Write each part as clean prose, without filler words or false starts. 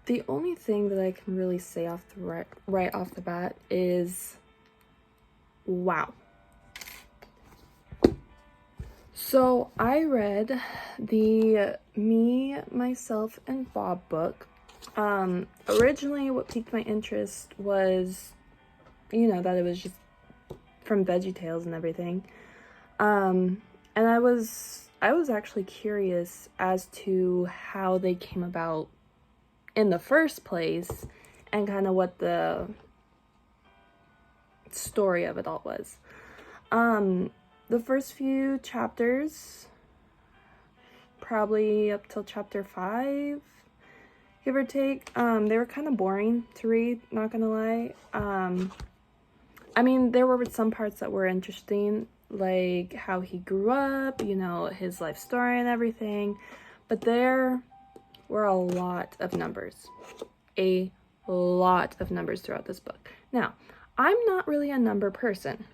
The only thing that I can really say right off the bat is, wow. So I read the Me, Myself, and Bob book. Originally what piqued my interest was, that it was just from VeggieTales and everything. And I was actually curious as to how they came about in the first place and kind of what the story of it all was. The first few chapters, probably up till chapter 5, give or take, they were kind of boring to read, not gonna lie. I mean, there were some parts that were interesting, like how he grew up, his life story and everything, but there were a lot of numbers. A lot of numbers throughout this book. Now, I'm not really a number person.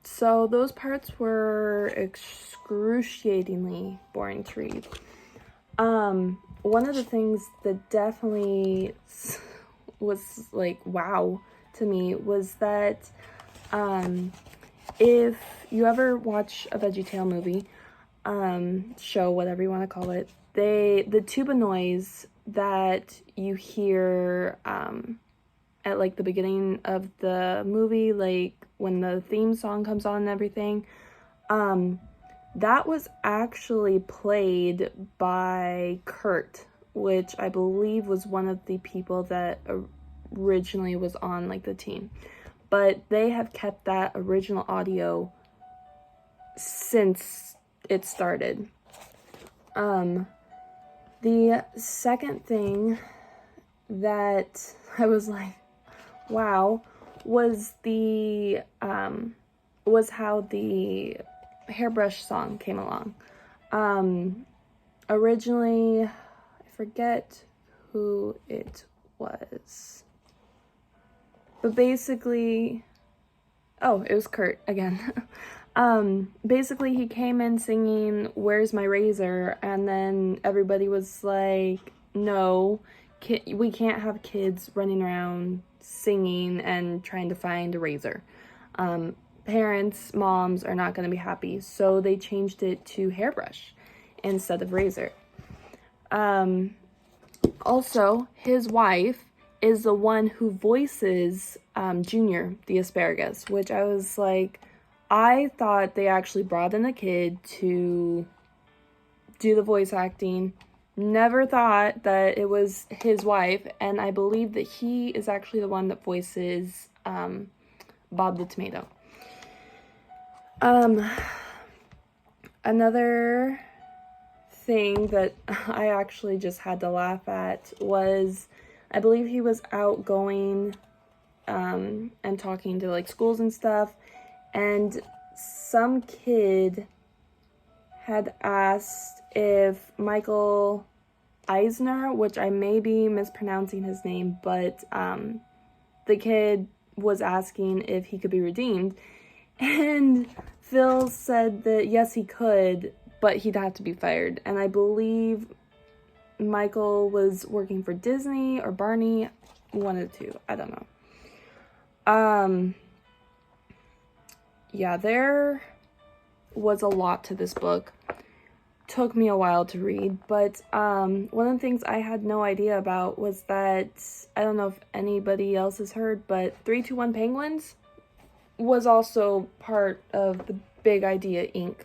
So those parts were excruciatingly boring to read. One of the things that definitely was like, wow to me was that, if you ever watch a VeggieTale movie, show, whatever you want to call it, the tuba noise that you hear, at like the beginning of the movie, like when the theme song comes on and everything, that was actually played by Kurt, which I believe was one of the people that originally was on like the team. But they have kept that original audio since it started. The second thing that I was like, wow, was how the hairbrush song came along. Originally, I forget who it was, but basically, it was Kurt again. Basically he came in singing "Where's My Razor," and then everybody was like, no, we can't have kids running around singing and trying to find a razor. Parents, moms are not going to be happy, so they changed it to hairbrush instead of razor. Also, his wife is the one who voices Junior, the asparagus, which I was like, I thought they actually brought in a kid to do the voice acting. Never thought that it was his wife, and I believe that he is actually the one that voices Bob the Tomato. Another thing that I actually just had to laugh at was, I believe he was out going and talking to like schools and stuff, and some kid had asked if Michael Eisner, which I may be mispronouncing his name, but the kid was asking if he could be redeemed, and Phil said that yes, he could, but he'd have to be fired. And I believe Michael was working for Disney or Barney, one of the two, I don't know. Yeah, there was a lot to this book. Took me a while to read, but one of the things I had no idea about was that, I don't know if anybody else has heard, but 321 Penguins was also part of the Big Idea Inc.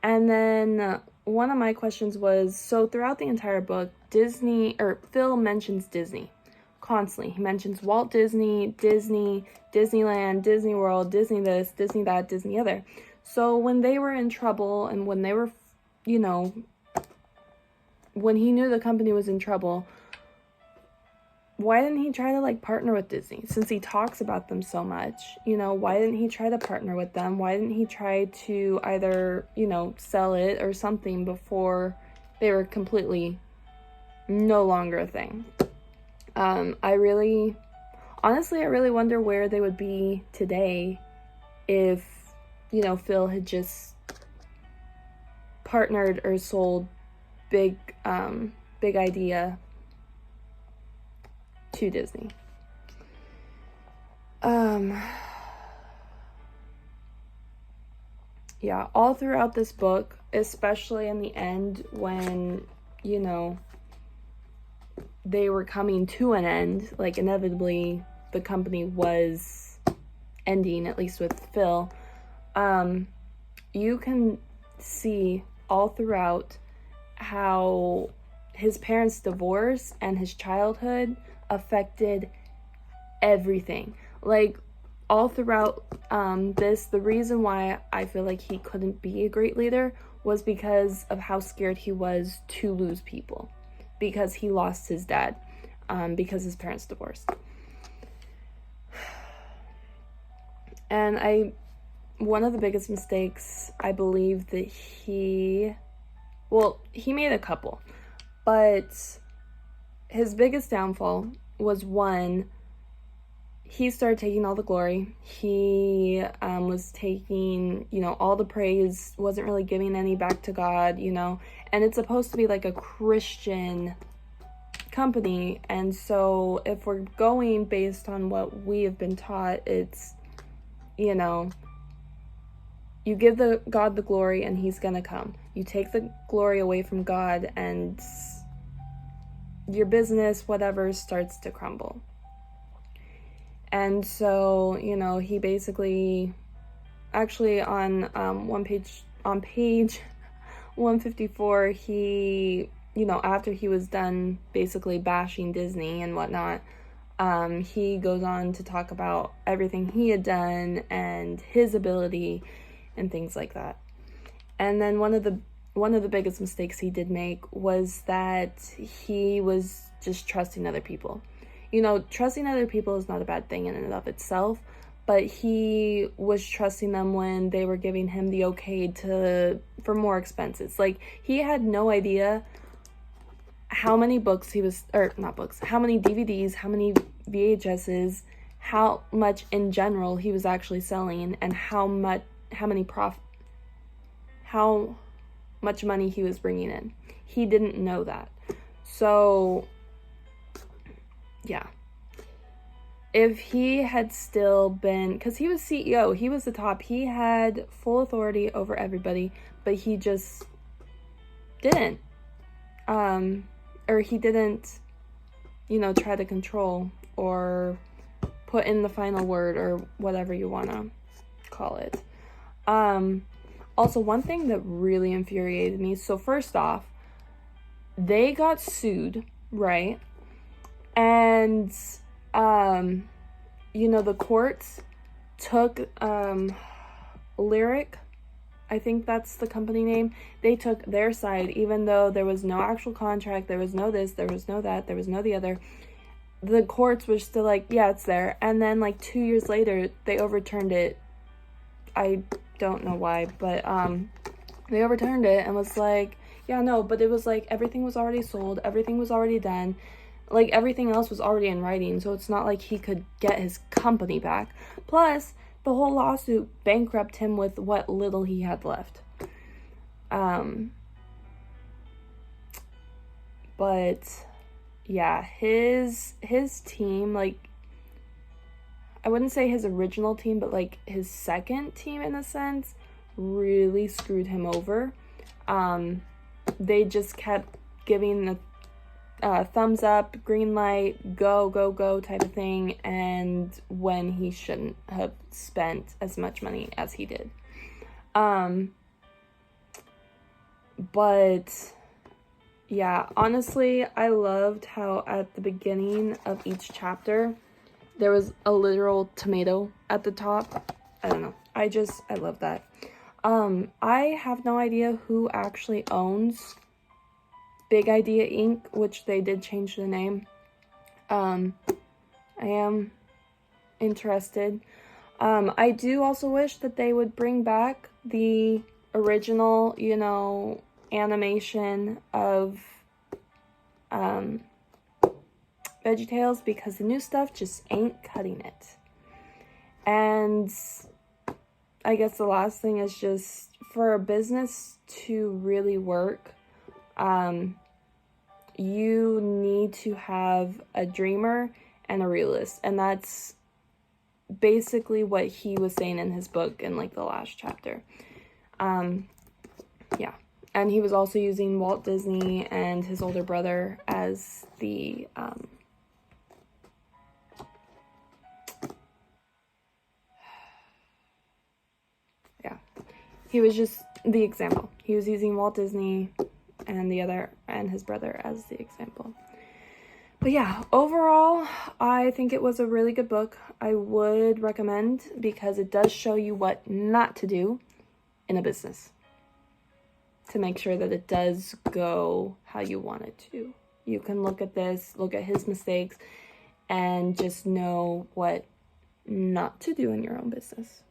And then one of my questions was, so throughout the entire book, Phil mentions Disney constantly. He mentions Walt Disney, Disneyland, Disney World, Disney this, Disney that, Disney other. So when they were in trouble, and when they were, when he knew the company was in trouble, why didn't he try to like partner with Disney? Since he talks about them so much, why didn't he try to partner with them? Why didn't he try to either, sell it or something before they were completely no longer a thing? I really wonder where they would be today if, Phil had just partnered or sold big idea to Disney. Yeah, all throughout this book, especially in the end when, you know, they were coming to an end, like inevitably the company was ending, at least with Phil, you can see all throughout how his parents' divorce and his childhood affected everything. Like, all throughout this, the reason why I feel like he couldn't be a great leader was because of how scared he was to lose people, because he lost his dad, because his parents divorced. And one of the biggest mistakes, I believe that he made a couple, but his biggest downfall was, one, he started taking all the glory. He was taking, you know, all the praise, wasn't really giving any back to God, you know, and it's supposed to be like a Christian company. And so if we're going based on what we have been taught, it's, you know, you give God the glory and he's gonna come. You take the glory away from God and your business, whatever, starts to crumble. And so, you know, he basically, actually on page 154, he, you know, after he was done basically bashing Disney and whatnot, he goes on to talk about everything he had done and his ability and things like that. And then one of the biggest mistakes he did make was that he was just trusting other people. You know, trusting other people is not a bad thing in and of itself, but he was trusting them when they were giving him the okay for more expenses. Like, he had no idea how many how many DVDs, how many VHSs, how much in general he was actually selling, and how much money he was bringing in. He didn't know that. So, yeah. If he had still been, because he was CEO, he was the top, he had full authority over everybody, but he just didn't. Or he didn't, you know, try to control or put in the final word or whatever you want to call it. Also, one thing that really infuriated me, so first off, they got sued, right? And, you know, the courts took, Lyric, I think that's the company name, they took their side, even though there was no actual contract, there was no this, there was no that, there was no the other. The courts were still like, yeah, it's there. And then, like, 2 years later, they overturned it. I don't know why, but, they overturned it and was like, yeah, no, but it was like, everything was already sold, everything was already done. Like, everything else was already in writing, so it's not like he could get his company back. Plus, the whole lawsuit bankrupted him with what little he had left. But, yeah, his team, like, I wouldn't say his original team, but, like, his second team, in a sense, really screwed him over. They just kept giving the thumbs up, green light, go, go, go type of thing, and when he shouldn't have spent as much money as he did. But, yeah, honestly, I loved how at the beginning of each chapter, there was a literal tomato at the top. I don't know. I love that. I have no idea who actually owns Big Idea Inc., which they did change the name. I am interested. I do also wish that they would bring back the original, you know, animation of VeggieTales, because the new stuff just ain't cutting it. And I guess the last thing is just, for a business to really work, You need to have a dreamer and a realist. And that's basically what he was saying in his book in like the last chapter. Yeah. And he was also using Walt Disney and his older brother as the, he was just the example. He was using Walt Disney and his brother as the example. But yeah, overall, I think it was a really good book. I would recommend because it does show you what not to do in a business to make sure that it does go how you want it to. You can look at this, look at his mistakes, and just know what not to do in your own business.